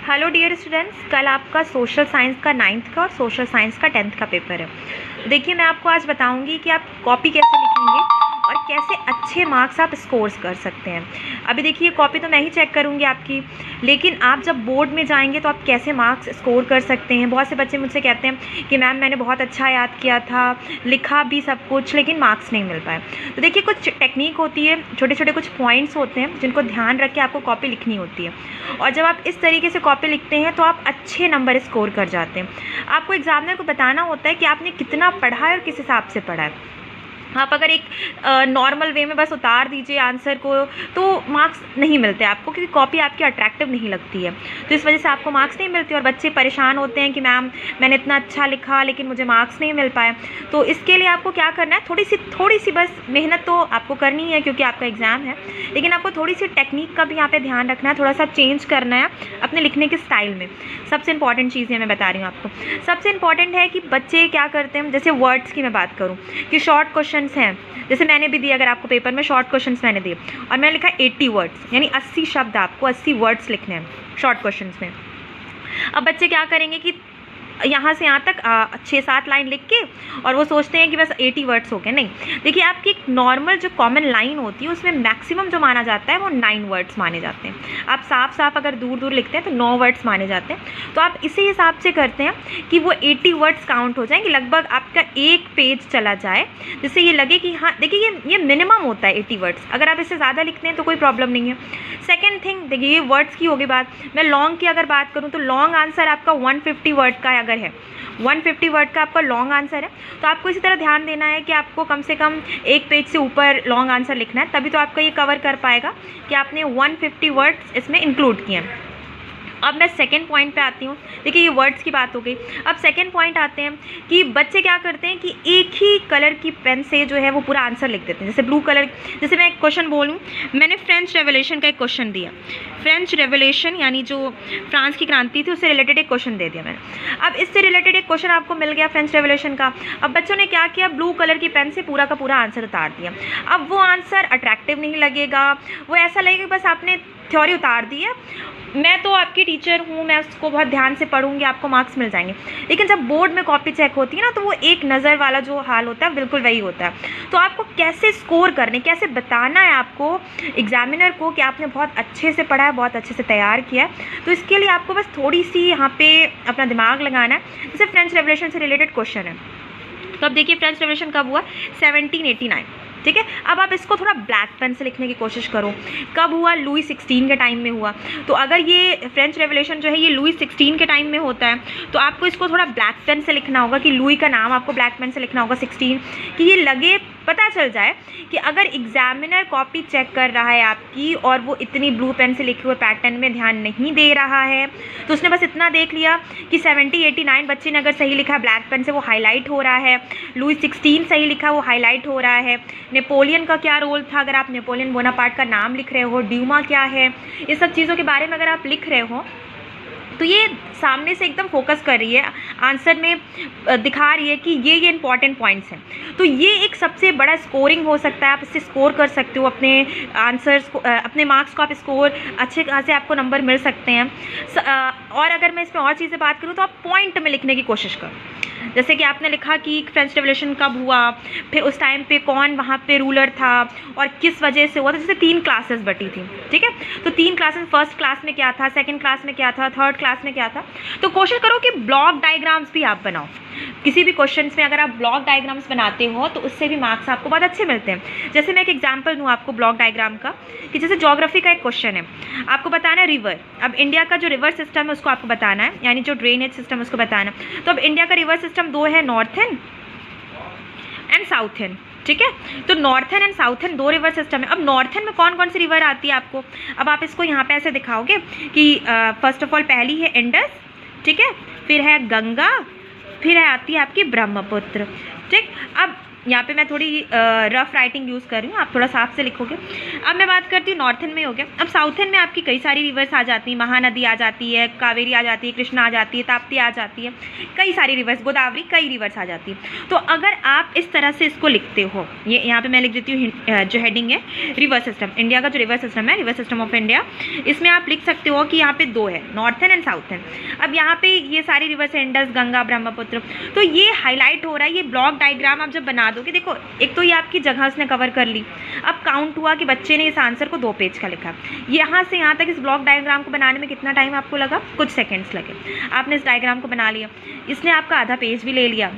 Hello dear students, कल आपका social science का 9th का और सोशल साइंस का 10th का पेपर है। देखिए, मैं आपको आज बताऊंगी कि आप कॉपी कैसे लिखेंगे और कैसे अच्छे मार्क्स आप स्कोर्स कर सकते हैं। अभी देखिए, कॉपी तो मैं ही चेक करूंगी आपकी, लेकिन आप जब बोर्ड में जाएंगे तो आप कैसे मार्क्स स्कोर कर सकते हैं। बहुत से बच्चे मुझसे कहते हैं कि मैम मैंने बहुत अच्छा याद किया था, लिखा भी सब कुछ, लेकिन मार्क्स नहीं मिल पाए। तो देखिए, कुछ टेक्निक होती है, छोटे छोटे कुछ पॉइंट्स होते हैं जिनको ध्यान रख के आपको कॉपी लिखनी होती है, और जब आप इस तरीके से कॉपी लिखते हैं तो आप अच्छे नंबर स्कोर कर जाते हैं। आपको एग्जामिनर को बताना होता है कि आपने कितना पढ़ा है और किस हिसाब से पढ़ा है। आप अगर एक नॉर्मल वे में बस उतार दीजिए आंसर को तो मार्क्स नहीं मिलते आपको, क्योंकि कॉपी आपकी अट्रैक्टिव नहीं लगती है। तो इस वजह से आपको मार्क्स नहीं मिलते और बच्चे परेशान होते हैं कि मैम मैंने इतना अच्छा लिखा लेकिन मुझे मार्क्स नहीं मिल पाए। तो इसके लिए आपको क्या करना है, थोड़ी सी बस मेहनत तो आपको करनी है क्योंकि आपका एग्ज़ाम है, लेकिन आपको थोड़ी सी टेक्निक का भी यहाँ पे ध्यान रखना है, थोड़ा सा चेंज करना है अपने लिखने के स्टाइल में। सबसे इंपॉर्टेंट चीज़ है, मैं बता रही हूँ आपको, सबसे इंपॉर्टेंट है कि बच्चे क्या करते हैं। जैसे वर्ड्स की मैं बात करूँ कि शॉर्ट क्वेश्चन हैं, जैसे मैंने भी दिए, अगर आपको पेपर में शॉर्ट क्वेश्चंस मैंने दिए और मैंने लिखा 80 वर्ड्स, यानी 80 शब्द, आपको 80 वर्ड्स लिखने हैं शॉर्ट क्वेश्चंस में। अब बच्चे क्या करेंगे कि यहाँ से यहाँ तक 6-7 लाइन लिख के और वो सोचते हैं कि बस 80 वर्ड्स हो गए। नहीं, देखिए, आपकी एक नॉर्मल जो कॉमन लाइन होती है उसमें मैक्सिमम जो माना जाता है वो 9 वर्ड्स माने जाते हैं। आप साफ साफ अगर दूर दूर लिखते हैं तो 9 वर्ड्स माने जाते हैं। तो आप इसी हिसाब से करते हैं कि वो 80 वर्ड्स काउंट हो जाएंगे, लगभग आपका एक पेज चला जाए, जिससे ये लगे कि हाँ देखिए ये मिनिमम होता है 80 वर्ड्स। अगर आप इससे ज़्यादा लिखते हैं तो कोई प्रॉब्लम नहीं है। सेकेंड थिंग, देखिए ये वर्ड्स की होगी बात। मैं लॉन्ग की अगर बात करूँ तो लॉन्ग आंसर आपका 150 वर्ड का अगर है, 150 वर्ड का आपका लॉन्ग आंसर है, तो आपको इसी तरह ध्यान देना है कि आपको कम से कम एक पेज से ऊपर लॉन्ग आंसर लिखना है, तभी तो आपका ये कवर कर पाएगा कि आपने 150 वर्ड्स इसमें इंक्लूड किए हैं। अब मैं सेकेंड पॉइंट पे आती हूँ। देखिए, ये वर्ड्स की बात हो गई। अब सेकेंड पॉइंट आते हैं कि बच्चे क्या करते हैं कि एक ही कलर की पेन से जो है वो पूरा आंसर लिख देते हैं। जैसे ब्लू कलर, जैसे मैं एक क्वेश्चन बोलूँ, मैंने फ्रेंच रेवोल्यूशन का एक क्वेश्चन दिया, फ्रेंच रेवोल्यूशन यानी जो फ्रांस की क्रांति थी उससे रिलेटेड एक क्वेश्चन दे दिया मैंने। अब इससे रिलेटेड एक क्वेश्चन आपको मिल गया फ्रेंच रेवोल्यूशन का। अब बच्चों ने क्या किया, ब्लू कलर की पेन से पूरा का पूरा आंसर उतार दिया। अब वो आंसर अट्रैक्टिव नहीं लगेगा, वो ऐसा लगेगा बस आपने थ्योरी उतार दी है। मैं तो आपकी टीचर हूँ, मैं उसको बहुत ध्यान से पढ़ूंगी, आपको मार्क्स मिल जाएंगे। लेकिन जब बोर्ड में कॉपी चेक होती है ना, तो वो एक नज़र वाला जो हाल होता है बिल्कुल वही होता है। तो आपको कैसे स्कोर करने, कैसे बताना है आपको एग्जामिनर को कि आपने बहुत अच्छे से पढ़ा है, बहुत अच्छे से तैयार किया है, तो इसके लिए आपको बस थोड़ी सी यहाँ पे अपना दिमाग लगाना है। जैसे फ्रेंच रेवोल्यूशन से रिलेटेड क्वेश्चन है, तो अब देखिए फ्रेंच रेवोल्यूशन कब हुआ, 1789, ठीक है। अब आप इसको थोड़ा ब्लैक पेन से लिखने की कोशिश करो। कब हुआ, लुई 16 के टाइम में हुआ। तो अगर ये फ्रेंच रेवोल्यूशन जो है ये लुई 16 के टाइम में होता है, तो आपको इसको थोड़ा ब्लैक पेन से लिखना होगा, कि लुई का नाम आपको ब्लैक पेन से लिखना होगा 16, कि ये लगे, पता चल जाए कि अगर एग्जामिनर कॉपी चेक कर रहा है आपकी और वो इतनी ब्लू पेन से लिखे हुए पैटर्न में ध्यान नहीं दे रहा है, तो उसने बस इतना देख लिया कि 1789 बच्चे ने अगर सही लिखा ब्लैक पेन से वो हाईलाइट हो रहा है, लुई 16 सही लिखा वो हाईलाइट हो रहा है, नेपोलियन का क्या रोल था, अगर आप नेपोलियन बोनापार्ट का नाम लिख रहे हो, ड्यूमा क्या है, ये सब चीज़ों के बारे में अगर आप लिख रहे हो, तो ये सामने से एकदम फोकस कर रही है, आंसर में दिखा रही है कि ये इंपॉर्टेंट पॉइंट्स हैं। तो ये एक सबसे बड़ा स्कोरिंग हो सकता है, आप इससे स्कोर कर सकते हो अपने आंसर्स को, अपने मार्क्स को आप स्कोर अच्छे खासे आपको नंबर मिल सकते हैं। और अगर मैं इसमें और चीज़ें बात करूँ तो आप पॉइंट में लिखने की कोशिश करो। जैसे कि आपने लिखा कि फ्रेंच रेवोल्यूशन कब हुआ, फिर उस टाइम पे कौन वहाँ पे रूलर था और किस वजह से हुआ था। जैसे 3 क्लासेस बटी थी, ठीक है, तो 3 क्लासेस, फर्स्ट क्लास में क्या था, सेकंड क्लास में क्या था, थर्ड क्लास में क्या था। तो कोशिश करो कि ब्लॉक डायग्राम्स भी आप बनाओ। किसी भी क्वेश्चंस में अगर आप ब्लॉक डायग्राम्स बनाते हो तो उससे भी मार्क्स आपको बहुत अच्छे मिलते हैं। जैसे मैं एक एग्जांपल दूं आपको ब्लॉक डायग्राम का, कि जैसे ज्योग्राफी का एक क्वेश्चन है, आपको बताना है रिवर। अब इंडिया का जो रिवर सिस्टम है उसको आपको बताना है, यानी जो ड्रेनेज सिस्टम है उसको बताना है। तो अब इंडिया का रिवर सिस्टम 2 है, नॉर्थन एंड साउथन, ठीक है। तो northern and southern 2 river system है। अब नॉर्थन में कौन कौन सी रिवर आती है आपको, अब आप इसको यहाँ पे ऐसे दिखाओगे कि फर्स्ट ऑफ ऑल पहली है इंडस, ठीक है, फिर है गंगा, फिर है आती है आपकी ब्रह्मपुत्र, ठीक। अब यहाँ पे मैं थोड़ी रफ राइटिंग यूज़ कर रही हूँ, आप थोड़ा साफ से लिखोगे। अब मैं बात करती हूँ नॉर्थन में हो गया। अब साउथन में आपकी कई सारी रिवर्स आ जाती हैं, महानदी आ जाती है, कावेरी आ जाती है, कृष्णा आ जाती है, ताप्ती आ जाती है, कई सारी रिवर्स, गोदावरी, कई रिवर्स आ जाती है। तो अगर आप इस तरह से इसको लिखते हो, ये यहाँ पर मैं लिख देती हूँ जो हेडिंग है रिवर सिस्टम, इंडिया का जो रिवर सिस्टम है, रिवर सिस्टम ऑफ इंडिया, इसमें आप लिख सकते हो कि यहाँ पे 2 है, नॉर्थन एंड साउथन। अब यहाँ पे ये सारी रिवर्स है, इंडस, गंगा, ब्रह्मपुत्र, तो ये हाईलाइट हो रहा है। ये ब्लॉक डायग्राम आप जब बना दोगे, देखो एक तो ये आपकी जगह उसने कवर कर ली। अब काउंट हुआ कि बच्चे ने इस आंसर को 2 पेज का लिखा। यहाँ से यहाँ तक इस ब्लॉक डायग्राम को बनाने में कितना टाइम आपको लगा? कुछ सेकेंड्स लगे। आपने इस डायग्राम को बना लिया, इसने आपका आधा पेज भी ले लिया।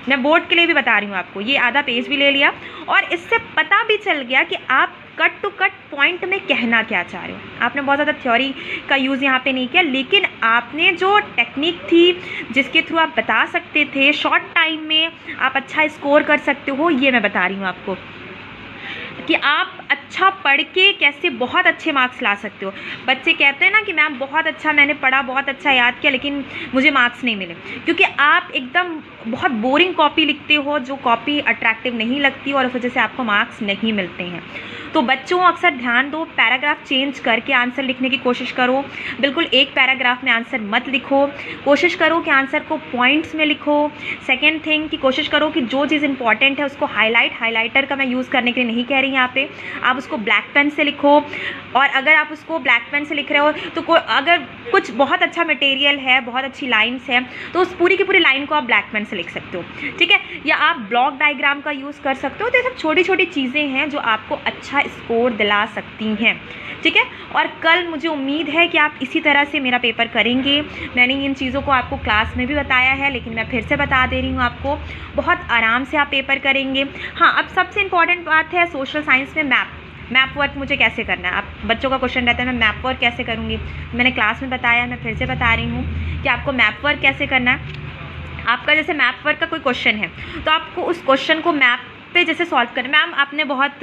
मैं बोर्ड के लिए भी बता रही हूँ आपको, ये आधा पेज भी ले लिया और इससे पता भी चल गया कि आप कट टू कट पॉइंट में कहना क्या चाह रहे हो। आपने बहुत ज़्यादा थ्योरी का यूज़ यहाँ पे नहीं किया, लेकिन आपने जो टेक्निक थी जिसके थ्रू आप बता सकते थे शॉर्ट टाइम में आप अच्छा स्कोर कर सकते हो, ये मैं बता रही हूँ आपको कि आप अच्छा पढ़ के कैसे बहुत अच्छे मार्क्स ला सकते हो। बच्चे कहते हैं ना कि मैम बहुत अच्छा मैंने पढ़ा, बहुत अच्छा याद किया, लेकिन मुझे मार्क्स नहीं मिले, क्योंकि आप एकदम बहुत बोरिंग कॉपी लिखते हो, जो कॉपी अट्रैक्टिव नहीं लगती और उस वजह से आपको मार्क्स नहीं मिलते हैं। तो बच्चों अक्सर ध्यान दो, पैराग्राफ चेंज करके आंसर लिखने की कोशिश करो। बिल्कुल एक पैराग्राफ में आंसर मत लिखो, कोशिश करो कि आंसर को पॉइंट्स में लिखो। सेकेंड थिंग कि कोशिश करो कि जो चीज़ इंपॉर्टेंट है उसको हाईलाइटर का मैं यूज़ करने के लिए नहीं कह रही यहाँ पे, आप उसको ब्लैक पेन से लिखो। और अगर आप उसको ब्लैक पेन से लिख रहे हो तो अगर कुछ बहुत अच्छा मटेरियल है, बहुत अच्छी लाइन्स है, तो उस पूरी की पूरी लाइन को आप ब्लैक पेन से लिख सकते हो, ठीक है। या आप ब्लॉक डायग्राम का यूज़ कर सकते हो। तो ये सब छोटी छोटी चीज़ें हैं जो आपको अच्छा स्कोर दिला सकती हैं, ठीक है। और कल मुझे उम्मीद है कि आप इसी तरह से मेरा पेपर करेंगे। मैंने इन चीज़ों को आपको क्लास में भी बताया है, लेकिन मैं फिर से बता दे रही हूँ आपको, बहुत आराम से आप पेपर करेंगे। हाँ, अब सबसे इम्पॉर्टेंट बात है सोशल साइंस में मैप वर्क मुझे कैसे करना है। आप बच्चों का क्वेश्चन रहता है मैं मैप वर्क कैसे करूँगी, मैंने क्लास में बताया, मैं फिर से बता रही हूँ कि आपको मैप वर्क कैसे करना है। आपका जैसे मैप वर्क का कोई क्वेश्चन है तो आपको उस क्वेश्चन को मैप पे जैसे सॉल्व करना। मैम आपने बहुत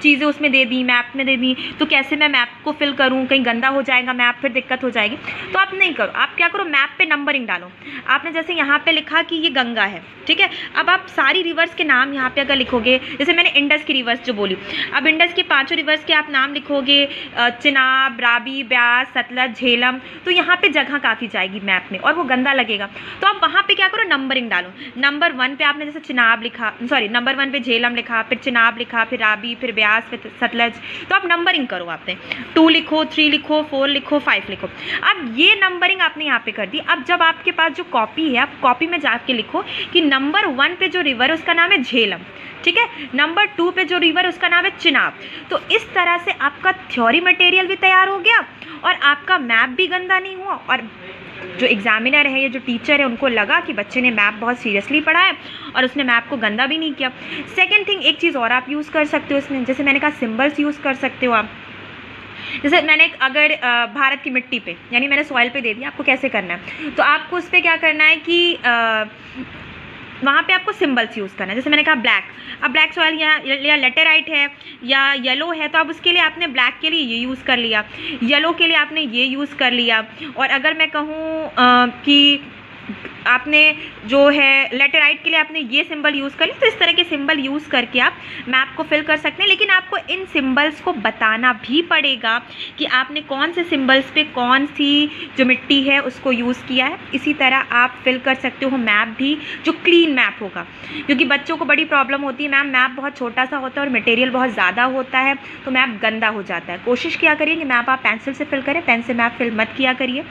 चीज़ें उसमें दे दी, मैप में दे दी, तो कैसे मैं मैप को फिल करूँ, कहीं गंदा हो जाएगा मैप, फिर दिक्कत हो जाएगी। तो आप नहीं करो, आप क्या करो, मैप पे नंबरिंग डालो। आपने जैसे यहाँ पे लिखा कि ये गंगा है, ठीक है। अब आप सारी रिवर्स के नाम यहाँ पे अगर लिखोगे, जैसे मैंने इंडस की रिवर्स जो बोली, अब इंडस के 5 रिवर्स के आप नाम लिखोगे, चिनाब, रावी, ब्यास, सतलज, झेलम, तो यहाँ पे जगह काफ़ी जाएगी मैप में और वो गंदा लगेगा। तो आप वहाँ पे क्या करो, नंबरिंग डालो। नंबर 1 पे आपने जैसे चिनाब लिखा, सॉरी नंबर 1 पे झेलम लिखा, फिर चिनाब लिखा, फिर रावी, फिर ब्यास, फिर सतलज, तो आप नंबरिंग करो। आपने 2 लिखो, 3 लिखो, 4 लिखो, 5 लिखो। अब ये नंबरिंग आपने यहाँ पे कर दी। अब जब आपके पास जो कॉपी है, आप कॉपी में जाके लिखो कि नंबर 1 पे जो रिवर है उसका नाम है झेलम, ठीक है। नंबर 2 पे जो रिवर उसका नाम है चिनाब। तो इस तरह से आपका थ्योरी मटेरियल भी तैयार हो गया और आपका मैप भी गंदा नहीं हुआ, और जो एग्जामिनर है या जो टीचर है उनको लगा कि बच्चे ने मैप बहुत सीरियसली पढ़ा है और उसने मैप को गंदा भी नहीं किया। सेकेंड थिंग, एक चीज़ और आप यूज़ कर सकते हो इसमें, जैसे मैंने कहा सिम्बल्स यूज़ कर सकते हो आप। जैसे मैंने अगर भारत की मिट्टी पे, यानी मैंने सॉइल पे दे दिया, आपको कैसे करना है, तो आपको उस पर क्या करना है कि वहाँ पे आपको सिंबल्स यूज़ करना है। जैसे मैंने कहा ब्लैक, अब ब्लैक सॉइल या लेटेराइट है या येलो है, तो अब उसके लिए आपने ब्लैक के लिए ये यूज़ कर लिया, येलो के लिए आपने ये यूज़ कर लिया। और अगर मैं कहूँ कि आपने जो है लेटेराइट के लिए आपने ये सिंबल यूज़ कर लिया, तो इस तरह के सिंबल यूज़ करके आप मैप को फिल कर सकते हैं। लेकिन आपको इन सिंबल्स को बताना भी पड़ेगा कि आपने कौन से सिंबल्स पे कौन सी जो मिट्टी है उसको यूज़ किया है। इसी तरह आप फिल कर सकते हो मैप भी, जो क्लीन मैप होगा, क्योंकि बच्चों को बड़ी प्रॉब्लम होती है, मैम मैप बहुत छोटा सा होता है और मटेरियल बहुत ज़्यादा होता है तो मैप गंदा हो जाता है। कोशिश किया करिए कि मैप आप पेंसिल से फिल करें, पेन से मैप फिल मत किया करिए।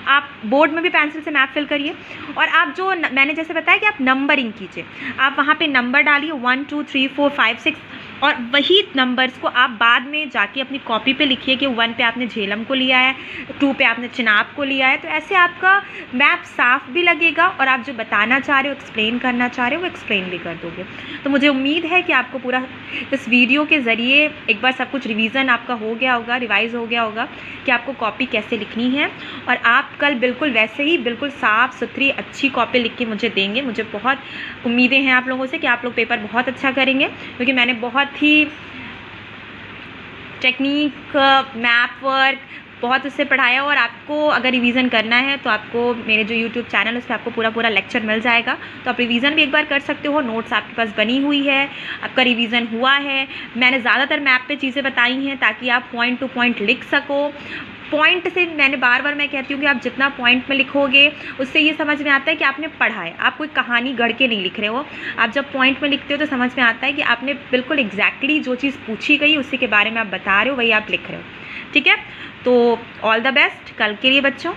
आप बोर्ड में भी पेंसिल से मैप फिल करिए। और आप जो मैंने जैसे बताया कि आप नंबरिंग कीजिए, आप वहाँ पे नंबर डालिए 1 2 3 4 5 6, और वही नंबर्स को आप बाद में जाके अपनी कॉपी पे लिखिए कि 1 पे आपने झेलम को लिया है, 2 पे आपने चिनाब को लिया है। तो ऐसे आपका मैप साफ भी लगेगा और आप जो बताना चाह रहे हो, एक्सप्लेन करना चाह रहे हो, वो एक्सप्लेन भी कर दोगे। तो मुझे उम्मीद है कि आपको पूरा इस वीडियो के ज़रिए एक बार सब कुछ रिवीजन आपका हो गया होगा, रिवाइज़ हो गया होगा कि आपको कॉपी कैसे लिखनी है, और आप कल बिल्कुल वैसे ही बिल्कुल साफ़ सुथरी अच्छी कॉपी लिख के मुझे देंगे। मुझे बहुत उम्मीदें हैं आप लोगों से कि आप लोग पेपर बहुत अच्छा करेंगे, क्योंकि मैंने बहुत ही टेक्निक, मैप वर्क, बहुत उससे पढ़ाया, और आपको अगर रिवीजन करना है तो आपको मेरे जो यूट्यूब चैनल है उस पर आपको पूरा लेक्चर मिल जाएगा, तो आप रिवीजन भी एक बार कर सकते हो। नोट्स आपके पास बनी हुई है, आपका रिवीजन हुआ है। मैंने ज़्यादातर मैप पे चीज़ें बताई हैं ताकि आप पॉइंट टू पॉइंट लिख सको। पॉइंट से मैंने बार मैं कहती हूँ कि आप जितना पॉइंट में लिखोगे उससे ये समझ में आता है कि आपने पढ़ा है, आप कोई कहानी गढ़ के नहीं लिख रहे हो। आप जब पॉइंट में लिखते हो तो समझ में आता है कि आपने बिल्कुल एग्जैक्टली जो चीज़ पूछी गई उसी के बारे में आप बता रहे हो, वही आप लिख रहे हो। ठीक है, तो ऑल द बेस्ट कल के लिए बच्चों।